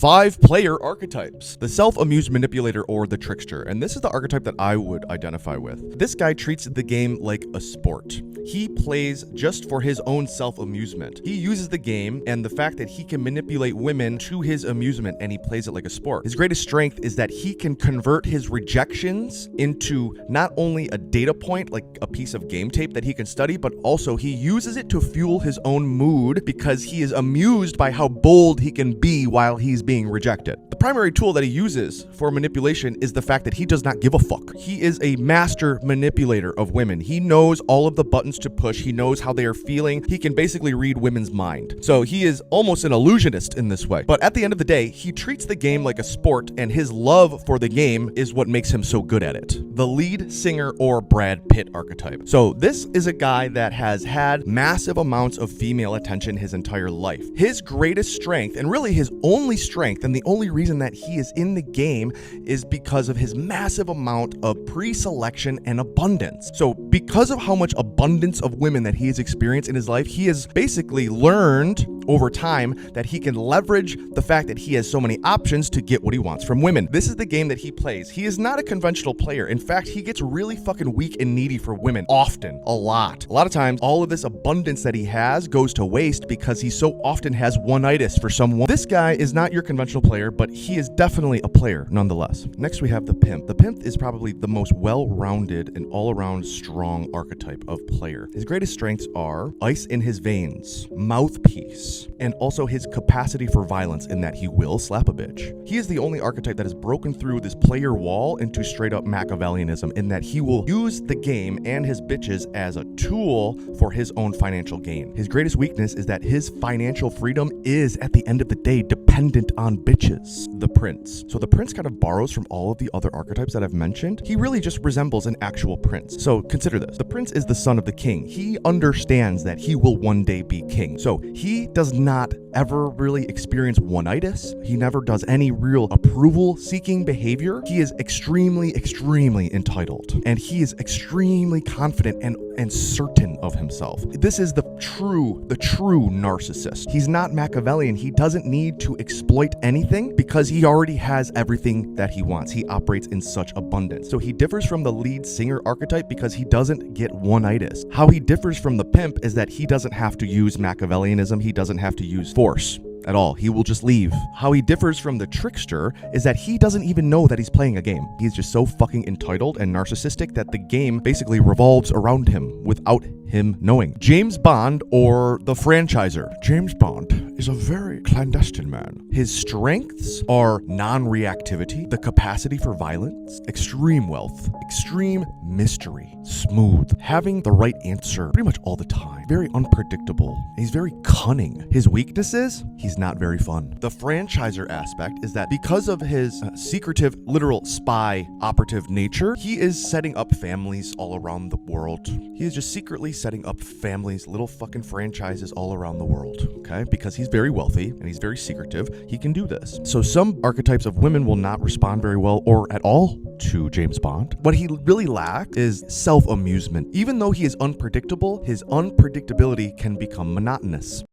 5 player archetypes. The self-amused manipulator or the trickster. And this is the archetype that I would identify with. This guy treats the game like a sport. He plays just for his own self-amusement. He uses the game and the fact that he can manipulate women to his amusement, and he plays it like a sport. His greatest strength is that he can convert his rejections into not only a data point, like a piece of game tape that he can study, but also he uses it to fuel his own mood because he is amused by how bold he can be while he's being rejected. The primary tool that he uses for manipulation is the fact that he does not give a fuck. He is a master manipulator of women. He knows all of the buttons to push. He knows how they are feeling. He can basically read women's mind. So he is almost an illusionist in this way. But at the end of the day, he treats the game like a sport, and his love for the game is what makes him so good at it. The lead singer or Brad Pitt archetype. So this is a guy that has had massive amounts of female attention his entire life. His greatest strength, and really his only strength, and the only reason that he is in the game is because of his massive amount of pre-selection and abundance. So because of how much abundance of women that he has experienced in his life, he has basically learned over time that he can leverage the fact that he has so many options to get what he wants from women. This is the game that he plays. He is not a conventional player. In fact, he gets really fucking weak and needy for women often, a lot. A lot of times, all of this abundance that he has goes to waste because he so often has one-itis for someone. This guy is not your conventional player, but he is definitely a player nonetheless. Next, we have the pimp. The pimp is probably the most well-rounded and all-around strong archetype of player. His greatest strengths are ice in his veins, mouthpiece, and also his capacity for violence in that he will slap a bitch. He is the only archetype that has broken through this player wall into straight up Machiavellianism in that he will use the game and his bitches as a tool for his own financial gain. His greatest weakness is that his financial freedom is, at the end of the day, dependent on bitches. The prince. So the prince kind of borrows from all of the other archetypes that I've mentioned. He really just resembles an actual prince. So consider this. The prince is the son of the king. He understands that he will one day be king. So he does not ever really experience one-itis. He never does any real approval-seeking behavior. He is extremely entitled, and he is extremely confident and certain of himself. This is the true narcissist. He's not Machiavellian. He doesn't need to exploit anything because he already has everything that he wants. He operates in such abundance. So he differs from the lead singer archetype because he doesn't get one-itis. How he differs from the pimp is that he doesn't have to use Machiavellianism. He doesn't have to use force at all. He will just leave. How he differs from the trickster is that he doesn't even know that he's playing a game. He's just so fucking entitled and narcissistic that the game basically revolves around him without him knowing. James Bond or the franchiser. James Bond is a very clandestine man. His strengths are non-reactivity, the capacity for violence, extreme wealth, extreme mystery, smooth, having the right answer pretty much all the time, very unpredictable. He's very cunning. His weaknesses, he's not very fun. The franchiser aspect is that because of his secretive, literal spy operative nature, he is setting up families all around the world. He is just secretly setting up families, little fucking franchises all around the world, okay? Because he's very wealthy and he's very secretive, he can do this. So some archetypes of women will not respond very well or at all to James Bond. What he really lacks is self-amusement. Even though he is unpredictable, his unpredictability can become monotonous.